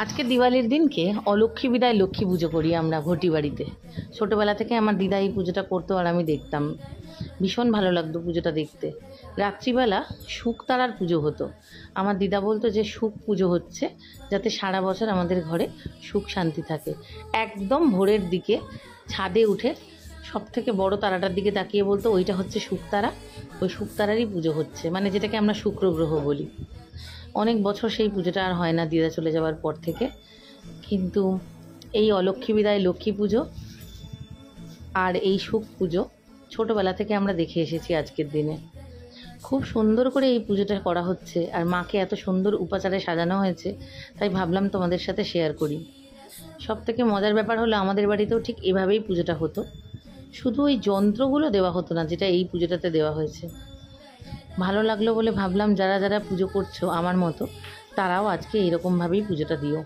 আজকে দিওয়ালির দিনকে অলক্ষ্মী বিদায় লক্ষ্মী পুজো করি আমরা ঘটি বাড়িতে। ছোটোবেলা থেকে আমার দিদা এই পুজোটা করতো আর আমি দেখতাম, ভীষণ ভালো লাগতো পুজোটা দেখতে। রাত্রিবেলা শুকতারার পুজো হতো। আমার দিদা বলতো যে সুখ পুজো হচ্ছে, যাতে সারা বছর আমাদের ঘরে সুখ শান্তি থাকে। একদম ভোরের দিকে ছাদে উঠে সব থেকে বড় তারাটার দিকে তাকিয়ে বলতো ওইটা হচ্ছে শুকতারা, ওই শুকতারারই পুজো হচ্ছে, মানে যেটাকে আমরা শুক্র গ্রহ বলি। অনেক বছর সেই পুজোটা আর হয় না দিদা চলে যাওয়ার পর থেকে, কিন্তু এই অলক্ষ্মী বিদায় লক্ষ্মী পুজো আর এই সুখ পুজো ছোটোবেলা থেকে আমরা দেখে এসেছি। আজকের দিনে খুব সুন্দর করে এই পুজোটা করা হচ্ছে আর মাকে এত সুন্দর উপাচারে সাজানো হয়েছে, তাই ভাবলাম তোমাদের সাথে শেয়ার করি। সব থেকে মজার ব্যাপার হলো আমাদের বাড়িতেও ঠিক এভাবেই পুজোটা হতো, শুধু ওই যন্ত্রগুলো দেওয়া হতো না যেটা এই পুজোটাতে দেওয়া হয়েছে। ভালো লাগলো বলে ভাবলাম যারা যারা পুজো করছো আমার মতো, তারাও আজকে এইরকমভাবেই পুজোটা দিও।